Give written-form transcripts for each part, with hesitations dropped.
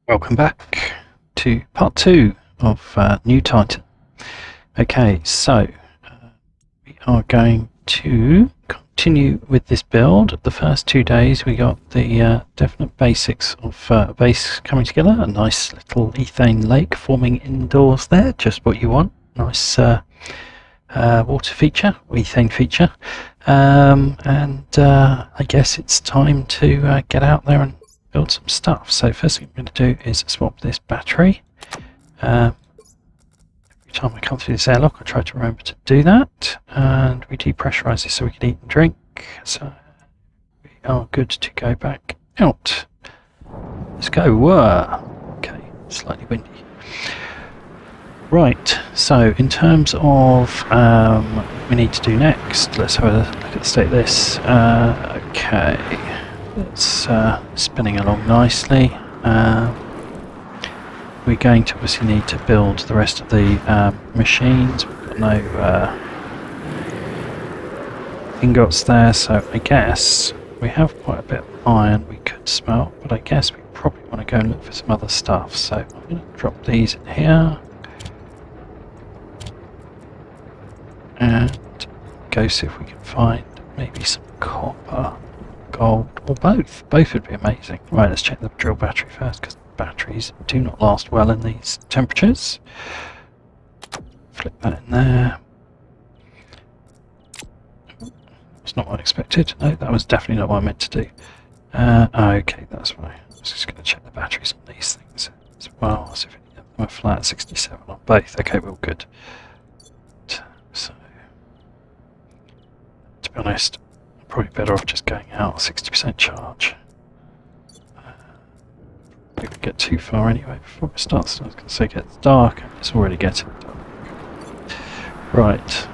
Welcome back to part 2 of New Titan. Okay, so we are going to continue with this build. The first 2 days we got the definite basics of a base coming together. A nice little ethane lake forming indoors there, just what you want. Nice water feature, ethane feature. I guess it's time to get out there and build some stuff. So first thing I'm going to do is swap this battery. Every time I come through this airlock I try to remember to do that, and we depressurize this so we can eat and drink, so we are good to go back out. Let's go. Okay, slightly windy. Right, so in terms of what we need to do next, let's have a look at the state of this. Okay, it's spinning along nicely. We're going to obviously need to build the rest of the machines. We've got no ingots there, so I guess we have quite a bit of iron we could smelt, but I guess we probably want to go and look for some other stuff. So I'm going to drop these in here and go see if we can find maybe some copper, gold, or both. Both would be amazing. Right, let's check the drill battery first, because batteries do not last well in these temperatures. Flip that in there. That's not what I expected. No, that was definitely not what I meant to do. Okay, that's why. I was just going to check the batteries on these things as well. See if any of them are flat. 67 on both. Okay, we're all good. So, to be honest, I'm probably better off just going out 60% charge. We could get too far anyway before it starts. I was going to say it gets dark, and it's already getting dark. Right,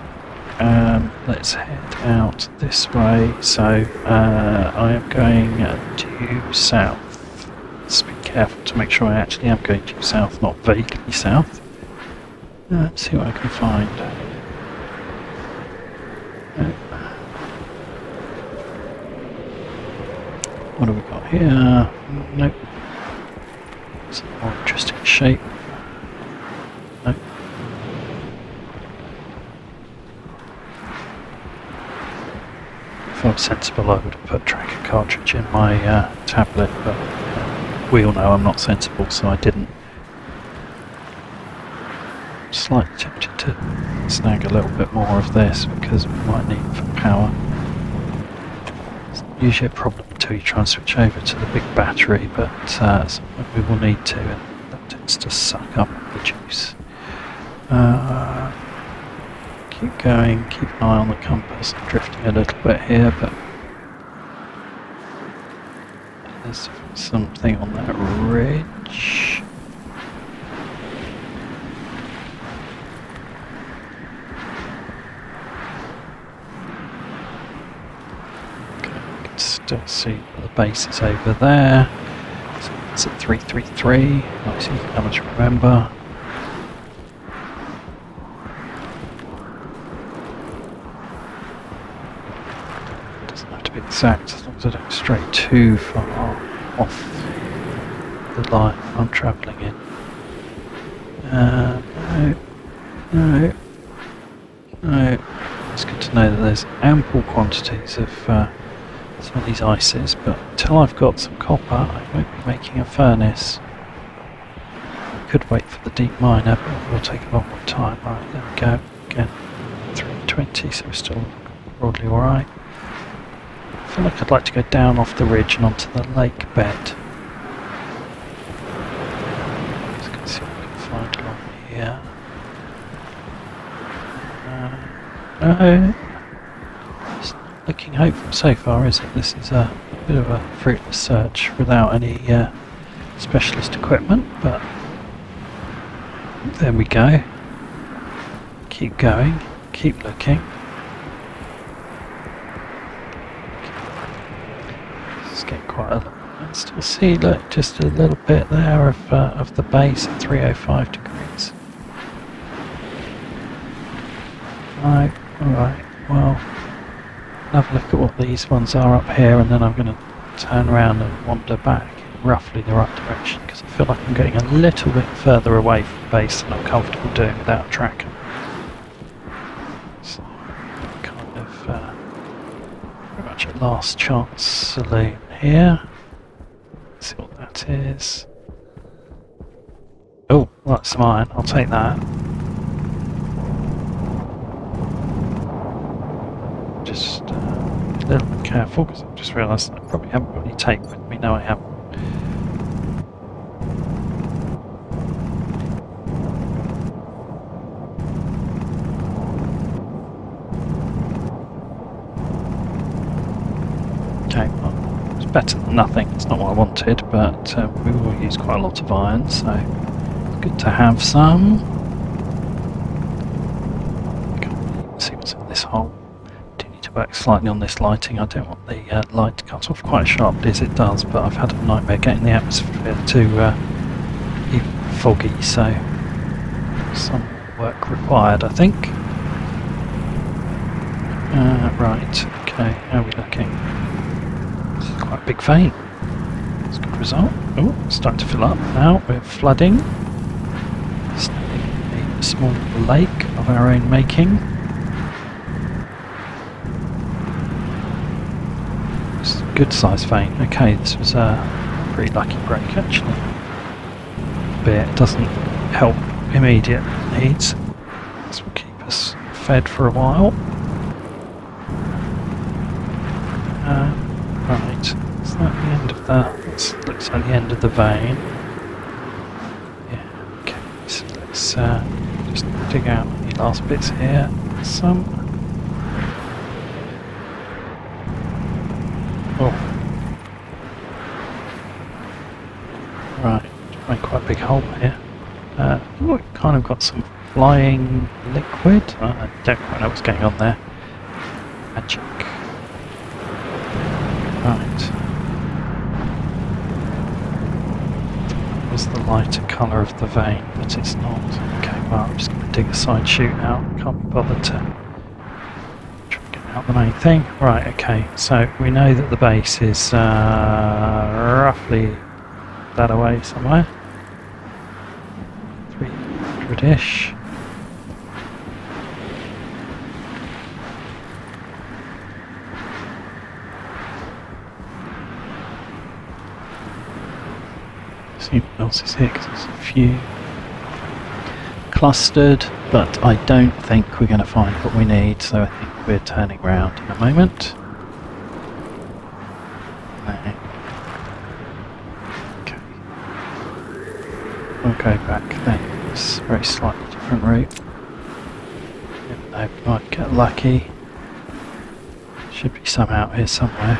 let's head out this way. So I am going due south. Let's be careful to make sure I actually am going due south, not vaguely south. Let's see what I can find. What have we got here? Nope. It's a more interesting shape. Nope. If I was sensible I would have put a tracker cartridge in my tablet, but we all know I'm not sensible, so I didn't. Slightly tempted to snag a little bit more of this because we might need it for power. It's usually a problem until you try and switch over to the big battery, but we will need to, and that tends to suck up the juice. Keep going, keep an eye on the compass. I'm drifting a little bit here, but there's something on that ridge. Still see the base is over there. So it's at 333. Nice, easy number to remember. Doesn't have to be exact as long as I don't stray too far off the line I'm travelling in. No. It's good to know that there's ample quantities of some of these ices, but until I've got some copper I won't be making a furnace. I could wait for the deep miner, but it will take a lot more time. Right, there we go. Again, 320, so we're still broadly alright. I feel like I'd like to go down off the ridge and onto the lake bed. Just going to see what we can find along here. No. Looking hopeful so far, is it? This is a bit of a fruitless search without any specialist equipment, but there we go. Keep going, keep looking. It's getting quite a lot. I still see, look, just a little bit there of the base at 305 degrees. Right, alright, well, have a look at what these ones are up here, and then I'm going to turn around and wander back. roughly the right direction because I feel like I'm getting a little bit further away from base than I'm comfortable doing without a tracker. So, kind of pretty much a last chance saloon here. Let's see what that is. Oh, well, that's mine. I'll take that. Just be a little bit careful because I've just realised I probably haven't got any tape with me. No, I haven't. Okay, well, it's better than nothing. It's not what I wanted, but we will use quite a lot of iron, so it's good to have some. Can't see what's in this hole. Work slightly on this lighting. I don't want the light to cut off quite sharply as it does, but I've had a nightmare getting the atmosphere to even foggy, so some work required, I think. Right, okay, how are we looking? This is quite a big vein. That's a good result. Oh, it's starting to fill up now. We're flooding. Standing in a small lake of our own making. Good size vein. Okay, this was a pretty lucky break actually. But it doesn't help immediate needs. This will keep us fed for a while. Right, is that the end of the... looks like the end of the vein. Yeah, okay, so let's just dig out the last bits here. Some... Oh. Right, made quite a big hole here. We've kind of got some flying liquid. I don't quite know what's going on there. Magic. Right. That was the lighter colour of the vein, but it's not. Okay, well, I'm just going to dig a side chute out. Can't be bothered to the main thing. Right, okay, so we know that the base is roughly that away somewhere. 300-ish. See what else is here because there's a few clustered, but I don't think we're going to find what we need, so I think we're turning round in a moment. Okay. We'll go back then. It's a very slightly different route. Even though we might get lucky. Should be some out here somewhere.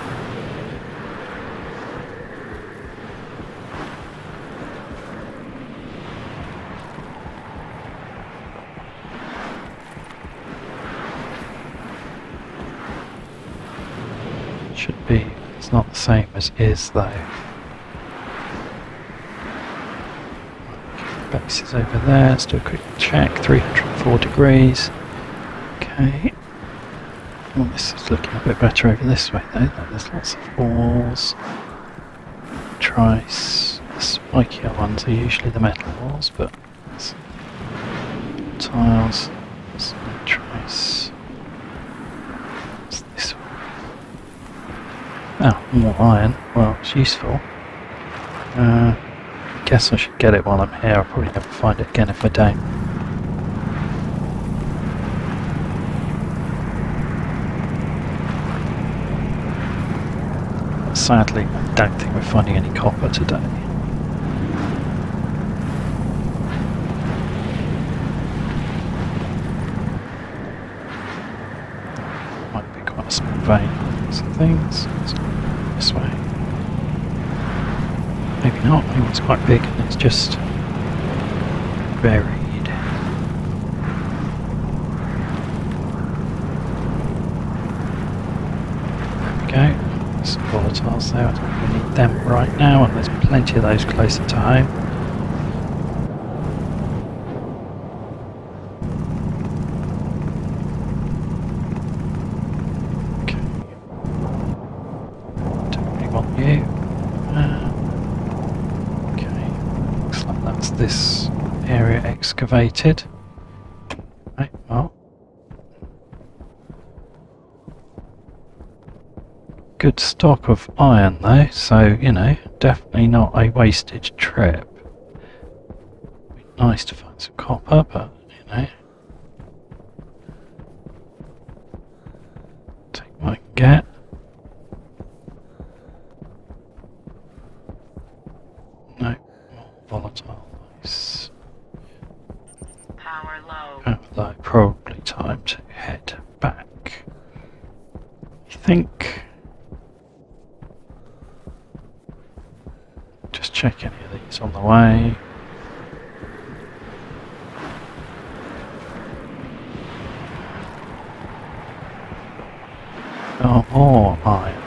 Should be. It's not the same as is though. Base is over there. Let's do a quick check. 304 degrees. Okay. Well, this is looking a bit better over this way though. There's lots of walls. Trice. The spikier ones are usually the metal walls, but tiles. Trice. What's this one? Oh, more iron. Well, it's useful. Guess I should get it while I'm here. I'll probably never find it again if I don't. But sadly, I don't think we're finding any copper today. Might be quite a small vein. Some things. Let's go this way. Maybe not. Maybe it's quite big and it's just buried. There we go. There's some volatiles there. I don't really need them right now, and there's plenty of those closer to home. this area excavated. Right, well. Good stock of iron though, so, you know, definitely not a wasted trip. Be nice to find some copper, but, you know. Take what I can get. No, more volatile ice. Power low. Although probably time to head back. You think? Just check any of these on the way. Oh, more iron.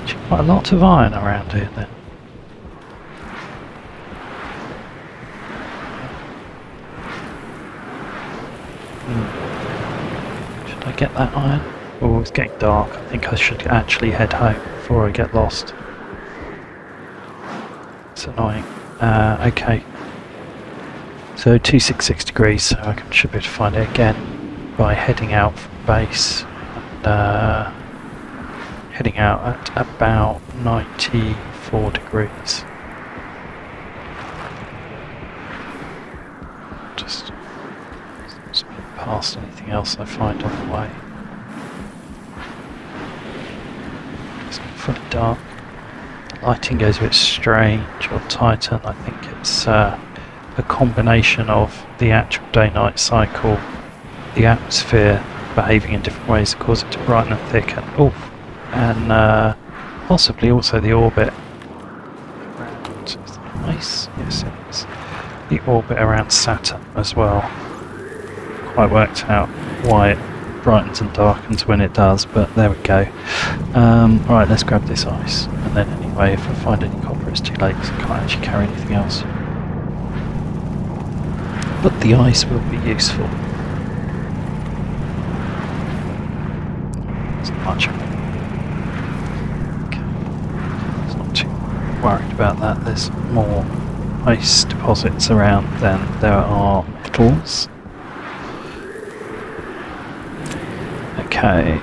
Actually, quite a lot of iron around here then. Should I get that iron? Oh, it's getting dark. I think I should actually head home before I get lost. It's annoying. Okay. So 266 degrees, so I should be able to find it again by heading out from base and heading out at about 94 degrees. Just speed past anything else I find on the way. It's fully dark. The lighting goes a bit strange on Titan. I think it's a combination of the actual day-night cycle, the atmosphere behaving in different ways that cause it to brighten and thicken. Oh, and possibly also the orbit around. Is that nice? Yes, it is. The orbit around Saturn as well. Quite worked out why it brightens and darkens when it does, but there we go. Right, let's grab this ice, and then anyway, if I find any copper, it's too late because I can't actually carry anything else. But the ice will be useful. It's not much. Okay. It's not too worried about that. There's more ice deposits around than there are metals. Okay.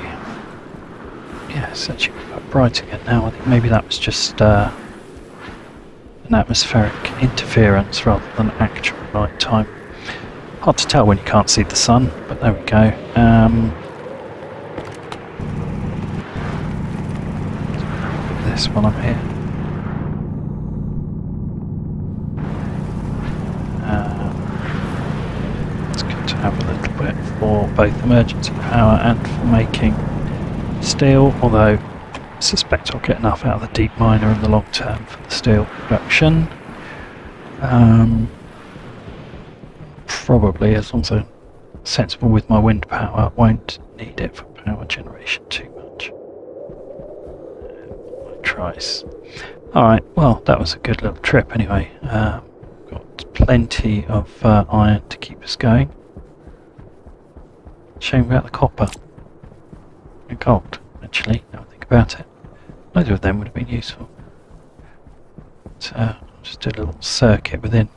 Yeah, it's actually quite bright again now. I think maybe that was just an atmospheric interference rather than actual night time. Hard to tell when you can't see the sun, but there we go. This while I'm here. It's good to have a little bit for both emergency power and for making steel, although I suspect I'll get enough out of the deep miner in the long term for the steel production. Probably, as long as I'm sensible with my wind power, won't need it for power generation too much. Tries. Alright, well, that was a good little trip anyway. Got plenty of iron to keep us going. Shame about the copper and gold, actually, now I think about it. Neither of them would have been useful. But, I'll just do a little circuit within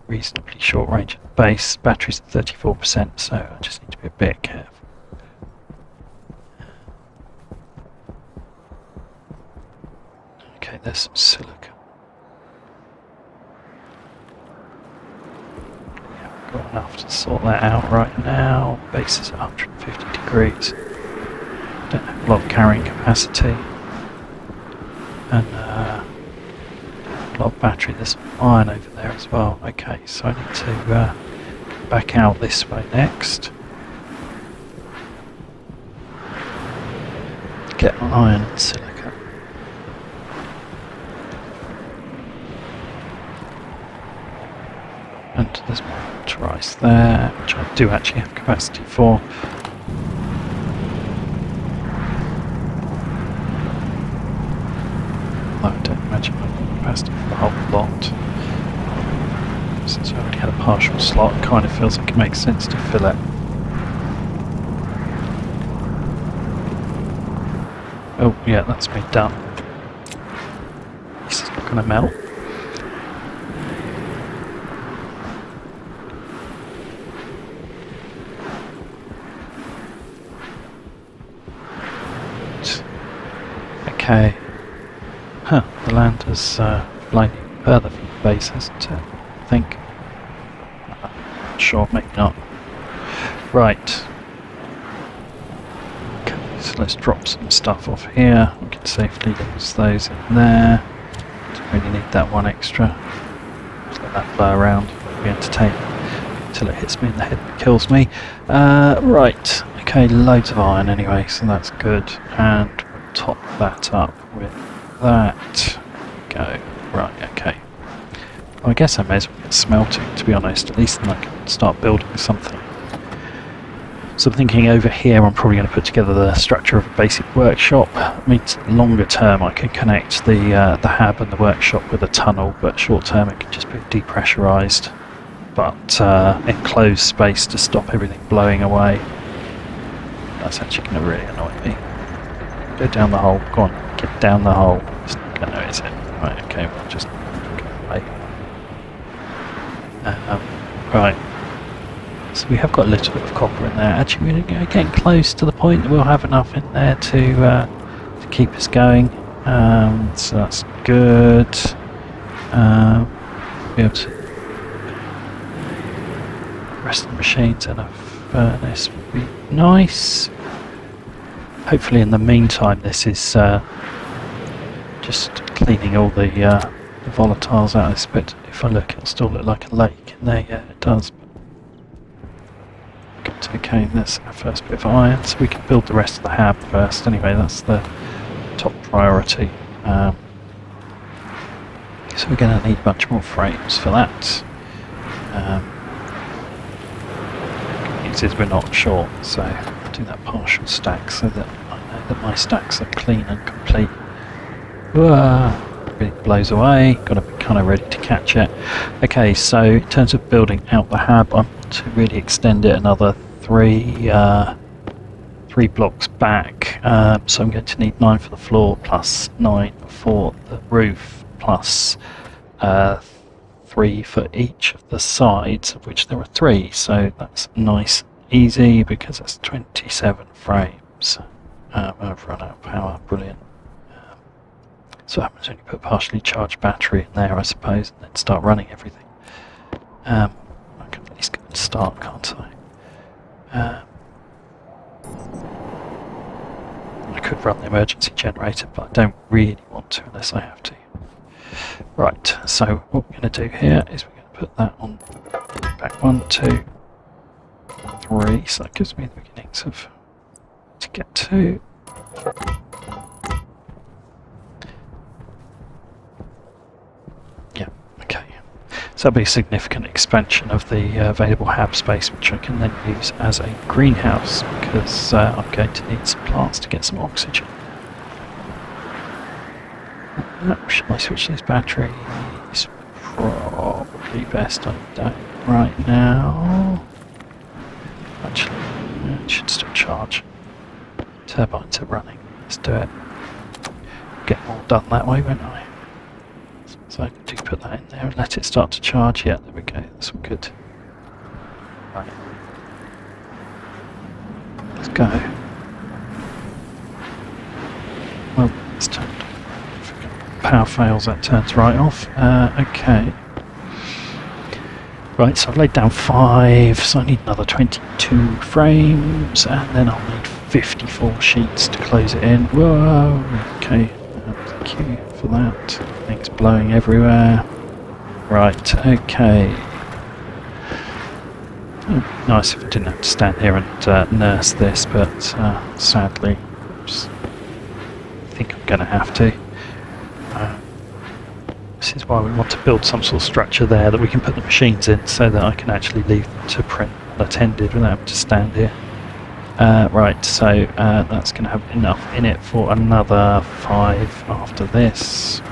reasonably short range of the base. Battery's at 34%, so I just need to be a bit careful. Okay, there's some silica. Yeah, we've got enough to sort that out right now. Base is at 150 degrees. Don't have a lot of carrying capacity. And a lot of battery. There's some iron over there as well. Okay, so I need to back out this way next. Get iron and silica. And there's more rice there, which I do actually have capacity for. I don't imagine I've got capacity for the whole lot. Since I already had a partial slot, it kind of feels like it makes sense to fill it. Oh yeah, that's been done. This is not going to melt. The land has blown further from the base, hasn't it? I think. Sure, maybe not. Right. Okay, so let's drop some stuff off here. We can safely lose those in there. Don't really need that one extra. Just let that blow around. It'll be entertaining until it hits me in the head and kills me. Right. Okay, loads of iron anyway, so that's good. And we'll top that up with that. Go. Right, okay. Well, I guess I may as well get smelting, to be honest. At least then I can start building something. So I'm thinking over here I'm probably going to put together the structure of a basic workshop. I mean, longer term I can connect the hab and the workshop with a tunnel, but short term it can just be depressurised, but enclosed space to stop everything blowing away. That's actually going to really annoy me. Go down the hole. Go on, get down the hole. It's not going to, is it? Right, okay, we'll just go away. Right. So we have got a little bit of copper in there. Actually, we're getting close to the point that we'll have enough in there to keep us going. So that's good. Be able to rest the machines in a furnace would be nice. Hopefully, in the meantime, this is just cleaning all the volatiles out of this bit. If I look, it'll still look like a lake in there. Yeah, it does. Okay, that's our first bit of iron, so we can build the rest of the hab first. Anyway, that's the top priority. So we're going to need much more frames for that. Good news is we're not short, so I'll do that partial stack so that I know that my stacks are clean and complete. It blows away, got to be kind of ready to catch it. Okay, so in terms of building out the hab, I'm to really extend it another three blocks back, so I'm going to need 9 for the floor plus 9 for the roof plus 3 for each of the sides, of which there are 3, so that's nice easy because that's 27 frames. I've run out of power, brilliant. So what happens when you put a partially charged battery in there, I suppose, and then start running everything. I can at least go and start, can't I? I could run the emergency generator, but I don't really want to unless I have to. Right, so what we're going to do here is we're going to put that on back 1, 2, 3, so that gives me the beginnings of to get to. Yeah, okay. So that'll be a significant expansion of the available hab space, which I can then use as a greenhouse, because I'm going to need some plants to get some oxygen. Should I switch these batteries? Probably best I don't right now. Actually, it should still charge. Turbines are running. Let's do it. Get more done that way, won't I? So I do put that in there and let it start to charge. Yeah, there we go. That's all good. Right. Let's go. Well, it's turned off. If power fails, that turns right off. Okay. Right, so I've laid down 5, so I need another 22 frames, and then I'll need 54 sheets to close it in. Whoa! Okay. Thank you for that. Things blowing everywhere. Right, okay. Oh, nice if I didn't have to stand here and nurse this, but sadly, I think I'm going to have to. This is why we want to build some sort of structure there that we can put the machines in, so that I can actually leave them to print unattended without having to stand here. Right, so that's going to have enough in it for another 5 after this.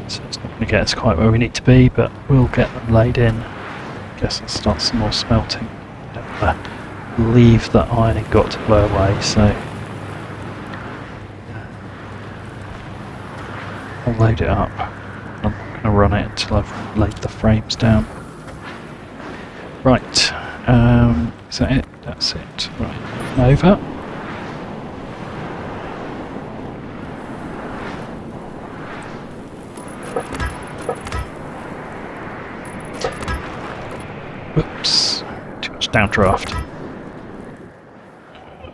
So it's not going to get us quite where we need to be, but we'll get them laid in. Guess I'll start some more smelting. Don't want to leave the iron ingot to blow away, so I'll load it up. I'm not going to run it until I've laid the frames down. Right, is that it? That's it. Right, over. downdraft.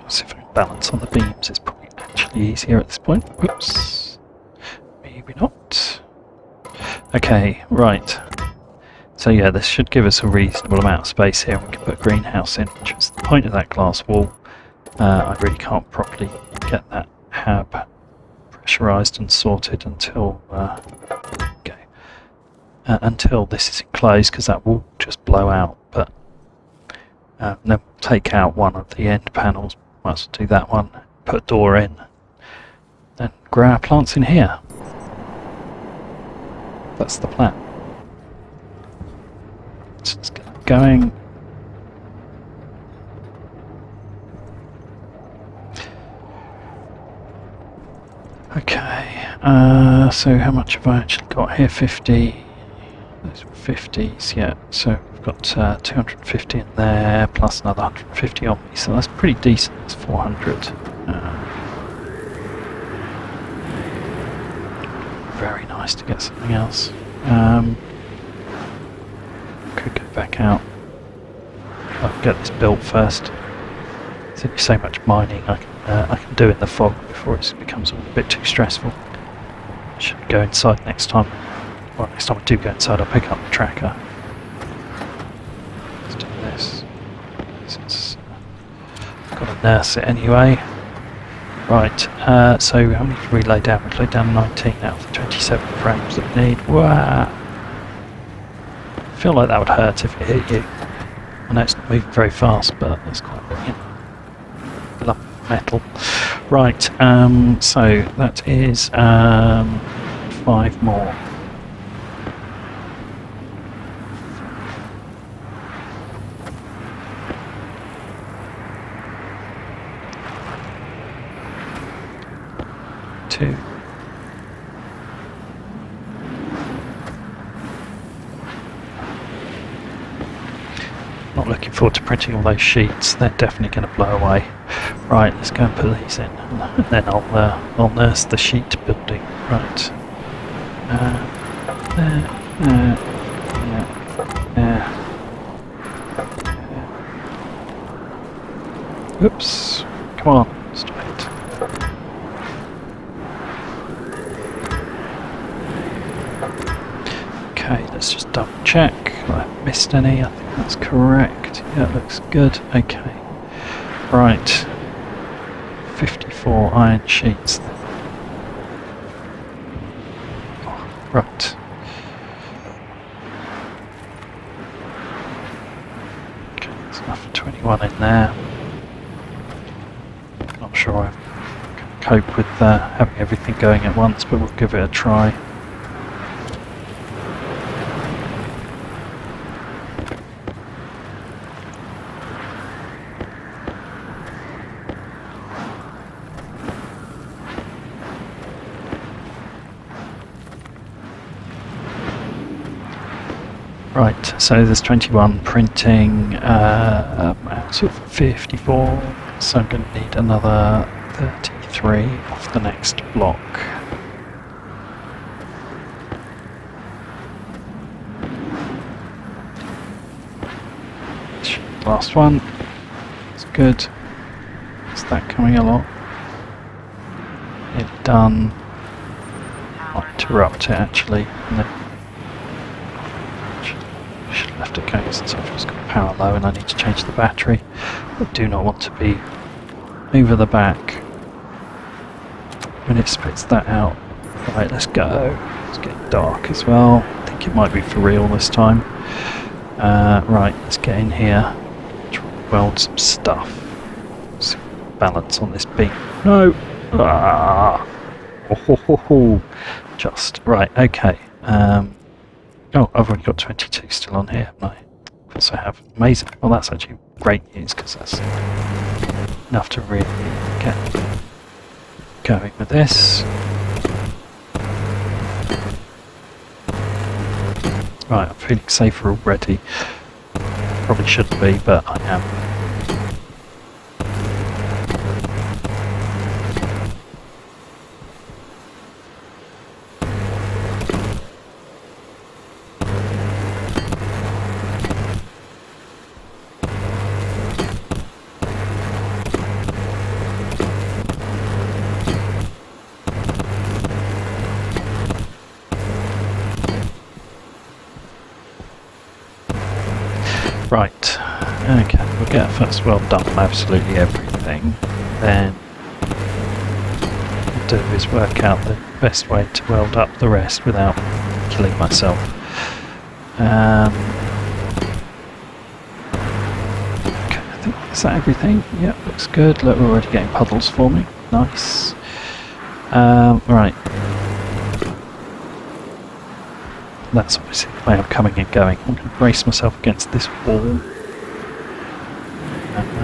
See if I can balance on the beams. It's probably actually easier at this point. Oops. Maybe not. Okay, right. So yeah, this should give us a reasonable amount of space here. We can put a greenhouse in, which is the point of that glass wall. I really can't properly get that hab pressurised and sorted until until this is enclosed, because that will just blow out. But then we'll take out one of the end panels. Might as well do that one. Put a door in, then grow our plants in here. That's the plan. So let's get that going. Okay, so how much have I actually got here? 50. Those were 50s, yeah. So we've got 250 in there, plus another 150 on me, so that's pretty decent. That's 400. Very nice to get something else. Could go back out. I'll get this built first. There's only so much mining I can do in the fog before it becomes a bit too stressful. I should go inside next time. Well, next time I do go inside, I'll pick up the tracker. Let's do this. Since I've got to nurse it anyway. Right, so how many can we lay down? We'll lay down 19 out of the 27 frames that we need. Wow! I feel like that would hurt if it hit you. I know it's not moving very fast, but it's quite, a lump of metal. Right, so that is 5 more. Two. Not looking forward to printing all those sheets. They're definitely going to blow away. Right, let's go and put these in, and then I'll nurse the sheet building. Right. Oops. Come on. Stop it. Okay, let's just double check. Have I missed any? I think that's correct. Yeah, it looks good. Okay. Right. 54 iron sheets. Oh, right. Okay, there's enough for 21 in there. Not sure I can cope with having everything going at once, but we'll give it a try. Right, so there's 21 printing out of 54, so I'm going to need another 33 off the next block. Last one, it's good. Is that coming along? Nearly done. I'll interrupt it actually, and then should have left it going since I've just got power low and I need to change the battery. I do not want to be over the back when it spits that out. Right, let's go. It's getting dark as well. I think it might be for real this time. Right, let's get in here. Try and weld some stuff. See balance on this beam. No! Ah! Oh, ho, ho, ho. Just. Right, okay. Oh, I've already got 22 still on here, haven't I? Of course I have. Amazing. Well, that's actually great news, because that's enough to really get going with this. Right, I'm feeling safer already. Probably shouldn't be, but I am. Right, okay, we'll get first weld done on absolutely everything, then what we'll do is work out the best way to weld up the rest without killing myself. Okay, I think is that everything? Yep, looks good. Look, we're already getting puddles forming. Nice. Right. That's obviously the way I'm coming and going. I'm going to brace myself against this wall.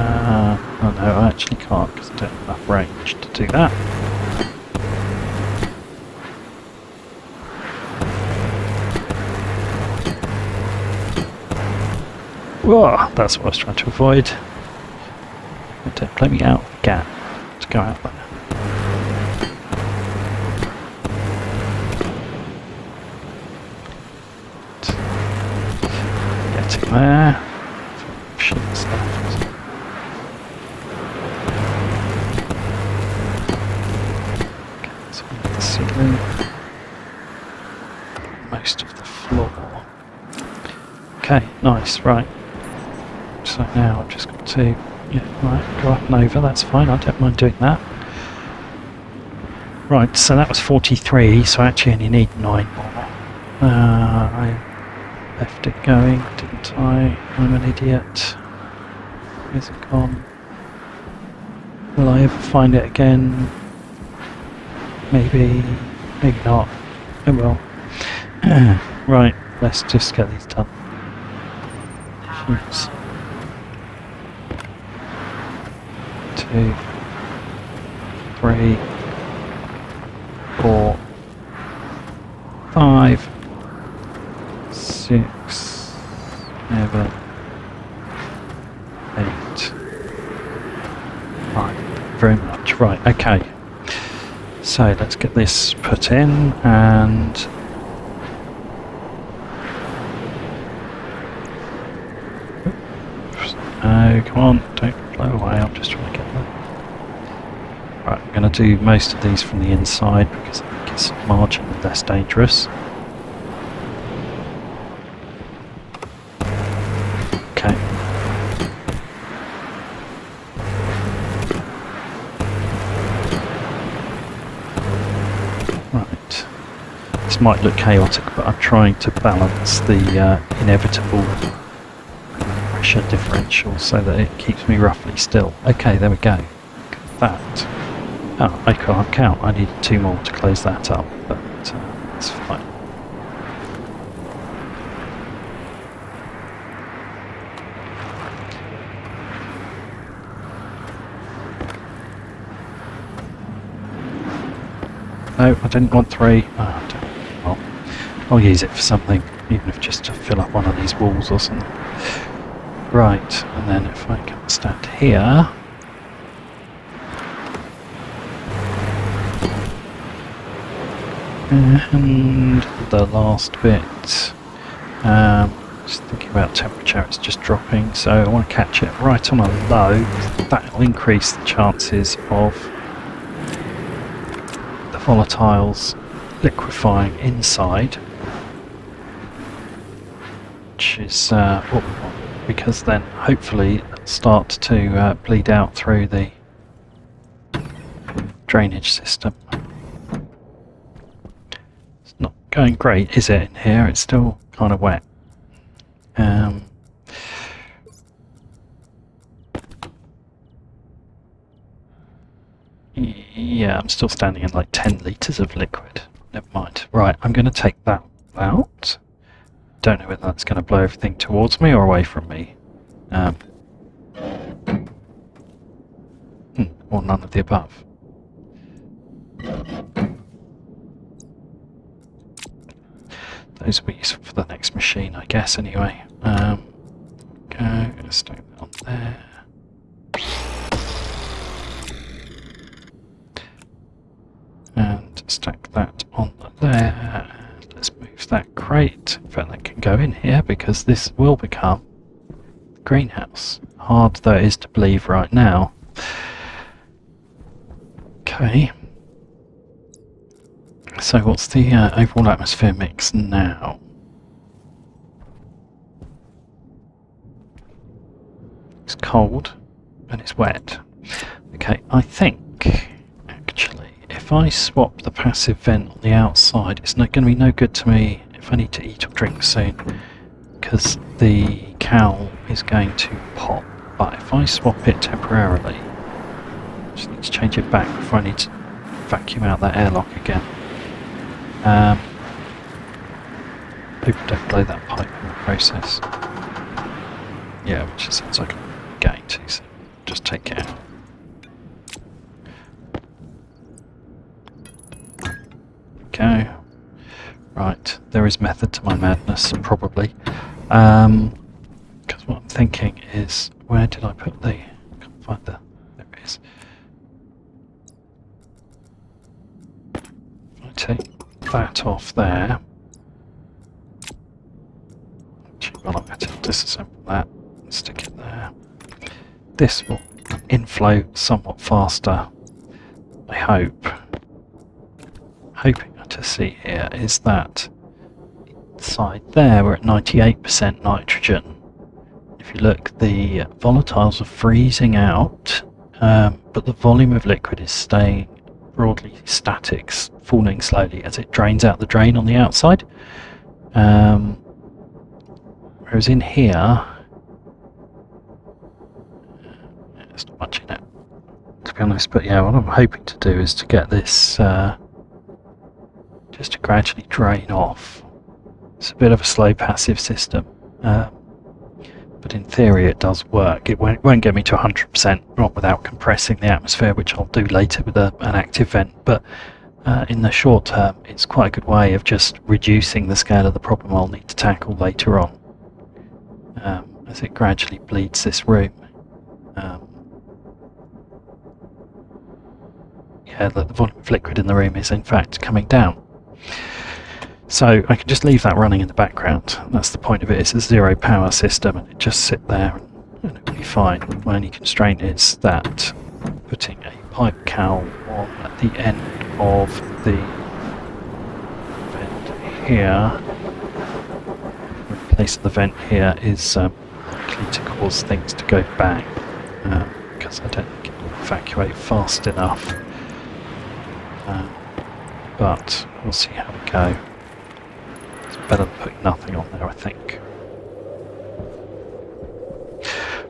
Oh no, I actually can't because I don't have enough range to do that. Whoa, that's what I was trying to avoid. Don't play me out of the gap to go out there. Getting there. Shit's left. Okay, so we have the ceiling. Most of the floor. Okay, nice, right. So now I've just got to, yeah, right, go up and over, that's fine, I don't mind doing that. Right, so that was 43, so I actually only need 9 more. I left it going, didn't I? I'm an idiot. Where's it gone? Will I ever find it again? Maybe, maybe not. Oh well. Right, let's just get these done. Oops. 2, 3, 4, 5, 6, 7, 8, 9. Very much. Right, okay. So let's get this put in and oh, come on, don't blow away, I'm just trying to get them. Right, I'm going to do most of these from the inside because I think it's marginally less dangerous. Okay. Right. This might look chaotic, but I'm trying to balance the inevitable pressure differential so that it keeps me roughly still. Okay, there we go. That. Oh, I can't count. I need 2 more to close that up, but it's fine. No, I didn't want 3. Oh, well, I'll use it for something, even if just to fill up one of these walls or something. Right, and then if I can stand here. And the last bit, just thinking about temperature, it's just dropping, so I want to catch it right on a low. That will increase the chances of the volatiles liquefying inside, which is what we want, because then hopefully it'll start to bleed out through the drainage system. Not going great, is it, in here? It's still kind of wet. Yeah, I'm still standing in like 10 litres of liquid. Never mind. Right, I'm going to take that out. Don't know whether that's going to blow everything towards me or away from me. Or none of the above. Those will be useful for the next machine, I guess, anyway. Okay, stack that on there. And stack that on there. Let's move that crate. In fact, that can go in here because this will become the greenhouse. Hard though it is to believe right now. Okay. So what's the overall atmosphere mix now? cold and it's wet. Okay, I think actually if I swap the passive vent on the outside, it's not going to be no good to me if I need to eat or drink soon, because the cowl is going to pop. But if I swap it temporarily, I just need to change it back before I need to vacuum out that airlock again. People don't blow that pipe in the process. Yeah, which it sounds like I'm going to, so just take it out. Go. Right, there is method to my madness, probably. Because what I'm thinking is, where did I put the... I can't find the... There it is. If I take that off there... Actually, well, I'm going to disassemble that and stick it there. This will inflow somewhat faster, I hope. Hoping to see here is that side there we're at 98% nitrogen. If you look, the volatiles are freezing out, but the volume of liquid is staying broadly static, falling slowly as it drains out the drain on the outside. Whereas in here, there's not much in it, to be honest. But yeah, what I'm hoping to do is to get this just to gradually drain off. It's a bit of a slow passive system, but in theory it does work. It won't get me to 100%, not without compressing the atmosphere, which I'll do later with an active vent, but in the short term it's quite a good way of just reducing the scale of the problem I'll need to tackle later on, as it gradually bleeds this room. Yeah, the volume of liquid in the room is in fact coming down. So I can just leave that running in the background. That's the point of it. It's a zero power system and it just sit there and it'll be fine. My only constraint is that putting a pipe cowl on at the end of the vent here, in place of the vent here, is likely to cause things to go bang, because I don't think it will evacuate fast enough. But we'll see how we go. It's better than putting nothing on there, I think.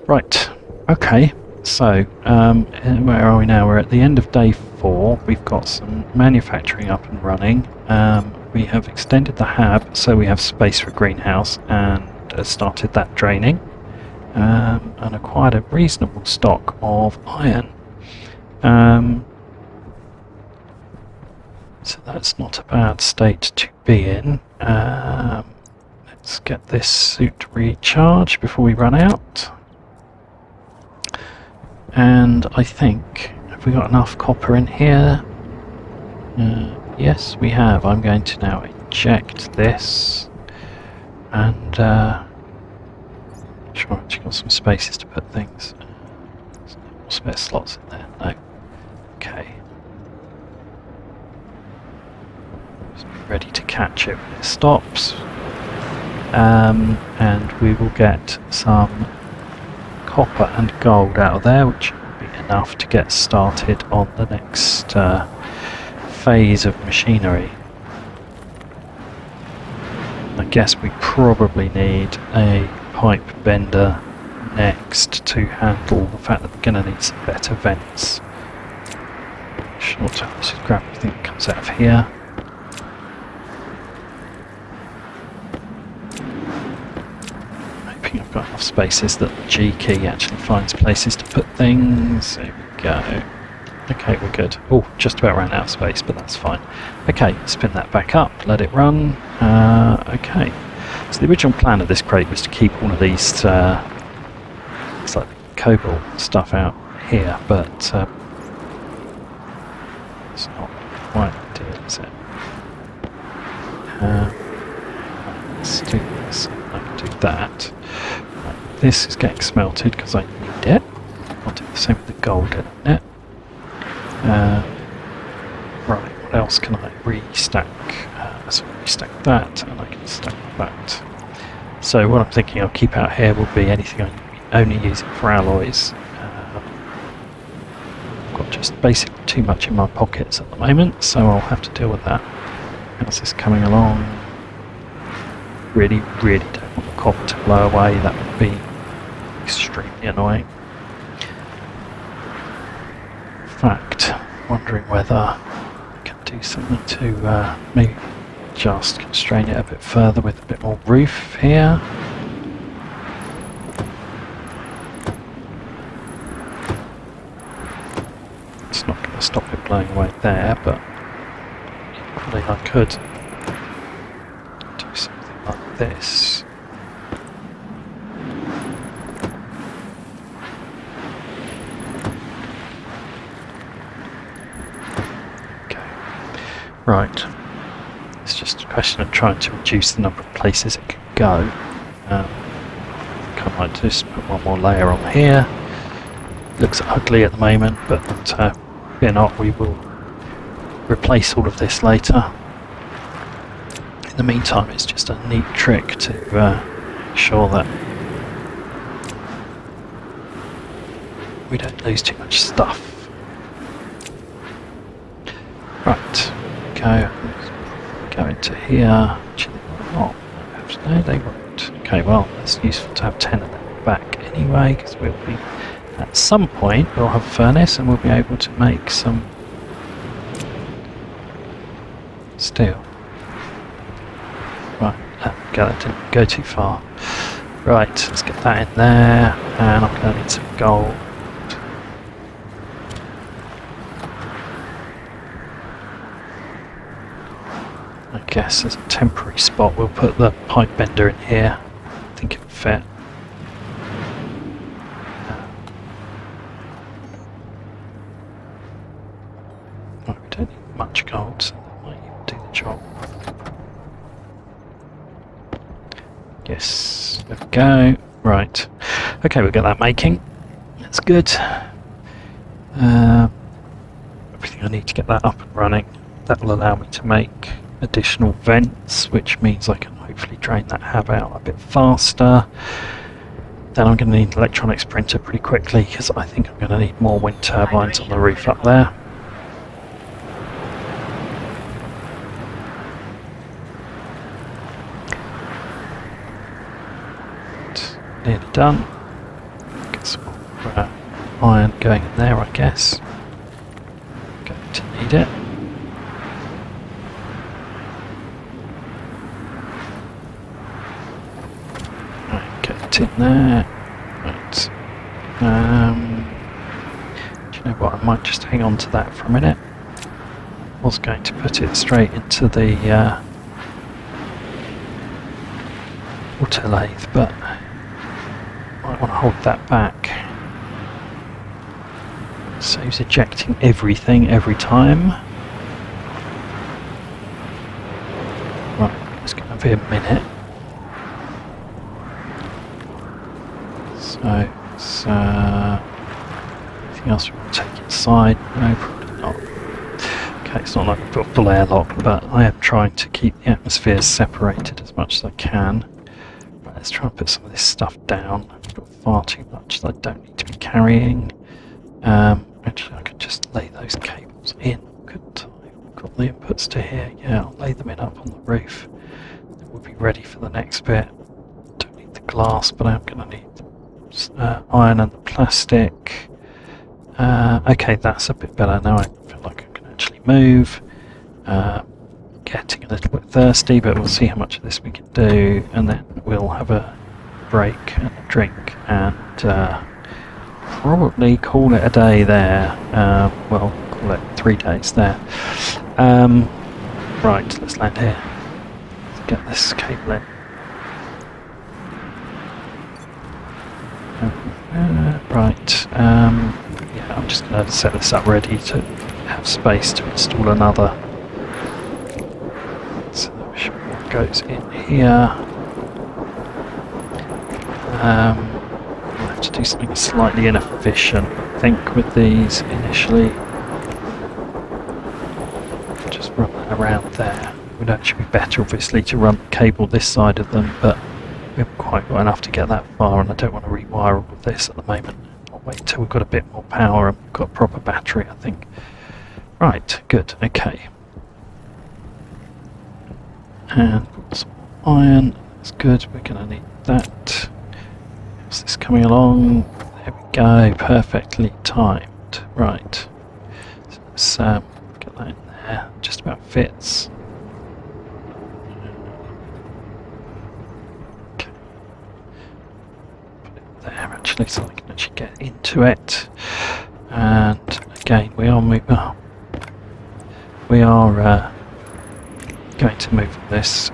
Right, okay, so where are we now? We're at the end of day 4. We've got some manufacturing up and running. We have extended the hab so we have space for greenhouse and started that draining, and acquired a reasonable stock of iron. So that's not a bad state to be in. Let's get this suit recharged before we run out. And I think, have we got enough copper in here? Yes, we have. I'm going to now eject this. And sure, I've actually got some spaces to put things. There's no more spare slots in there. No. Okay. Ready to catch it when it stops, and we will get some copper and gold out of there, which will be enough to get started on the next phase of machinery. I guess we probably need a pipe bender next to handle the fact that we're going to need some better vents. Short term, let's just grab everything that comes out of here. I've got enough spaces that the G key actually finds places to put things. There we go. Okay, we're good. Oh, just about ran out of space, but that's fine. Okay, spin that back up, let it run. Okay, so the original plan of this crate was to keep all of these it's like cobalt stuff out here, but it's not quite ideal, is it? Let's do this. I can do that. This is getting smelted because I need it. I'll do the same with the gold in it. Right, what else can I restack? So restack that, and I can stack that. So what I'm thinking I'll keep out here will be anything I only use it for alloys. I've got just basically too much in my pockets at the moment, so I'll have to deal with that. How's this coming along? Really, really don't want the copper to blow away. That would be extremely annoying. In fact, wondering whether I can do something to maybe just constrain it a bit further with a bit more roof here. It's not going to stop it blowing away there, but equally I could do something like this. Okay, right. It's just a question of trying to reduce the number of places it can go. I think I might just put one more layer on here. Looks ugly at the moment, but fear not, we will replace all of this later. In the meantime, it's just a neat trick to make sure that we don't lose too much stuff. Right, go into here. Actually, not. No, they won't. Okay, well, it's useful to have 10 of them back anyway, because we'll be at some point we'll have a furnace and we'll be able to make some steel. Right, that didn't go too far. Right, let's get that in there, and I'm going to need some gold. I guess as a temporary spot we'll put the pipe bender in here. I think it would fit. We don't need much gold, so that might even do the job. Yes, there we go. Right. Okay, we've got that making. That's good. Everything I need to get that up and running. That will allow me to make additional vents, which means I can hopefully drain that hab out a bit faster. Then I'm going to need an electronics printer pretty quickly, because I think I'm going to need more wind turbines on the roof up there. Nearly done. Get some more iron going in there, I guess. Going to need it. Get in there. Right. Do you know what? I might just hang on to that for a minute. I was going to put it straight into the auto lathe, but I want to hold that back. So he's ejecting everything every time. Right, it's going to be a minute. So it's anything else we want to take inside? No, probably not. Okay, it's not like we've got full airlock, but I am trying to keep the atmosphere separated as much as I can. Right, let's try and put some of this stuff down. I've got far too much that I don't need to be carrying. Actually, I could just lay those cables in, couldn't I? I've got the inputs to here. Yeah, I'll lay them in up on the roof. Then we'll be ready for the next bit. Don't need the glass, but I'm going to need iron and the plastic. Okay, that's a bit better now. I feel like I can actually move. Getting a little bit thirsty, but we'll see how much of this we can do, and then we'll have a break and a drink, and probably call it a day there. Well, call it 3 days there. Right, let's land here. Let's get this cable in. Right, yeah, I'm just going to set this up ready to have space to install another. So one goes in here. I'll have to do something slightly inefficient, I think, with these initially. run that around there. It would actually be better, obviously, to run the cable this side of them, but We haven't quite got enough to get that far, and I don't want to rewire all of this at the moment. I'll wait until we've got a bit more power and we've got a proper battery, I think. Right, good, okay. And got some iron, that's good, we're going to need that. How's this coming along? There we go, perfectly timed. Right, so let's get that in there, just about fits. Okay. Put it there actually, so I can actually get into it. And again, we are moving. Oh, we are going to move this,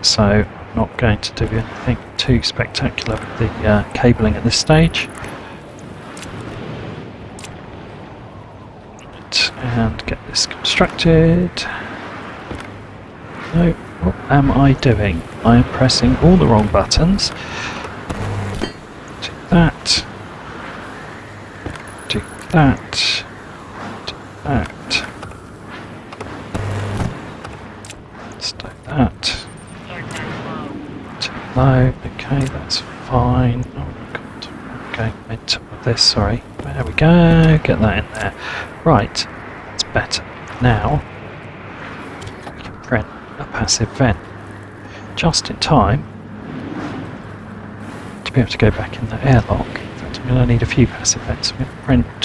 so I'm not going to do anything too spectacular with the cabling at this stage. Right, and get this constructed. No, what am I doing? I am pressing all the wrong buttons. Do that. Do that. Do that. That. Too low, okay, that's fine. Oh my god, I'm going into this, sorry. There we go, get that in there. Right, that's better. Now, we can print a passive vent. Just in time to be able to go back in the airlock. In fact, I'm going to need a few passive vents. I'm going to print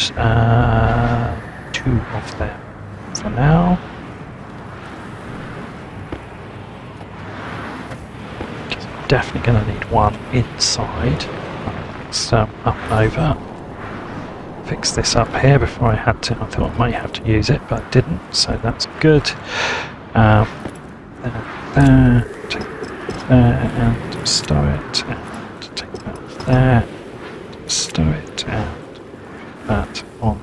2 of them for now. Definitely going to need one inside. Let's up and over. Fix this up here before I had to. I thought I might have to use it, but I didn't, so that's good. There, take there, and stow it, and take that off there, stow it, and that on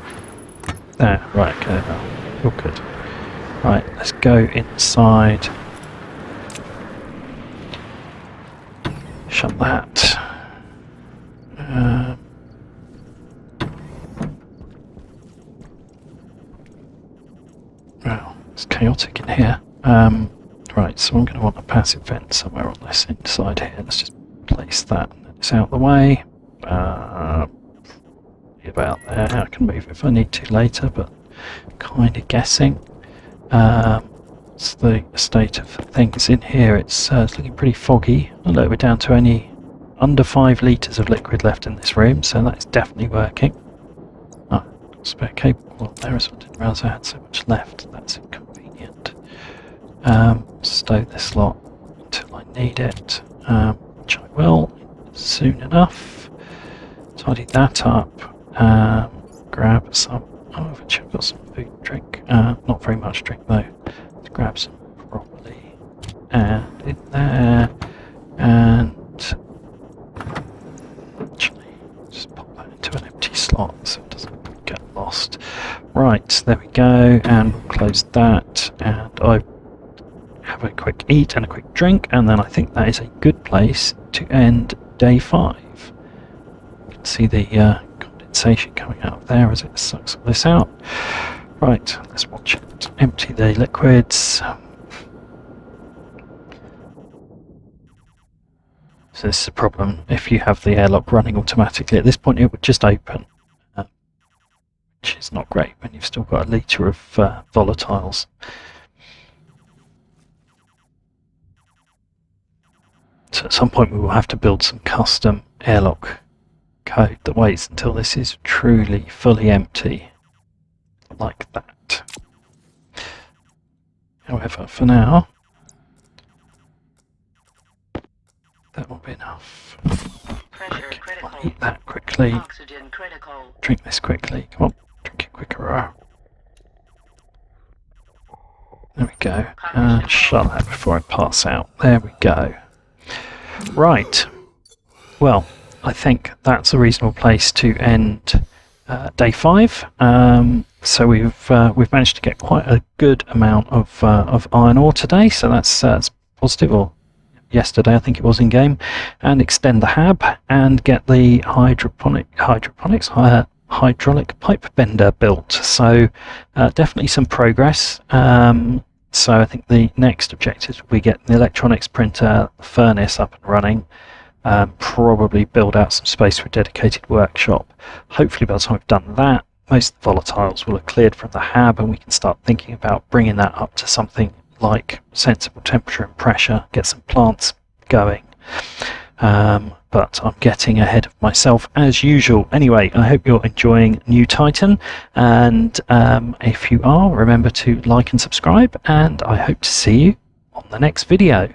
there. Right, okay, now you're good. Right, let's go inside. Shut that. Well, it's chaotic in here. Right, so I'm going to want a passive vent somewhere on this inside here. Let's just place that. It's out of the way. About there. I can move if I need to later, but kind of guessing. It's the state of things in here. It's looking pretty foggy. Although we're down to only under 5 litres of liquid left in this room, so that's definitely working. Oh, spare cable on there as well. Didn't realise I had so much left. That's inconvenient. Stow this lot until I need it, which I will soon enough. Tidy that up. Grab some. Oh, I've actually got some food and drink. Not very much drink though. Grab some properly, and in there, and actually just pop that into an empty slot so it doesn't get lost. Right, there we go, and we'll close that, and I have a quick eat and a quick drink, and then I think that is a good place to end day 5. You can see the condensation coming out of there as it sucks all this out. Right, let's watch it. Empty the liquids. So this is a problem. If you have the airlock running automatically, at this point it would just open, which is not great when you've still got a litre of volatiles. So at some point we will have to build some custom airlock code that waits until this is truly fully empty. Like that. However, for now, that will be enough. Okay, I'll eat that quickly. Oxygen critical. Drink this quickly. Come on, drink it quicker. There we go. And shut that before I pass out. There we go. Right. Well, I think that's a reasonable place to end day 5. So we've managed to get quite a good amount of iron ore today, so that's positive. Or yesterday, I think it was in game, and extend the hab and get the hydraulic pipe bender built. So definitely some progress. So I think the next objective will be getting the electronics printer furnace up and running. probably build out some space for a dedicated workshop. Hopefully by the time I've done that, most of the volatiles will have cleared from the hab, and we can start thinking about bringing that up to something like sensible temperature and pressure, get some plants going. But I'm getting ahead of myself as usual. Anyway, I hope you're enjoying New Titan, and if you are, remember to like and subscribe, and I hope to see you on the next video.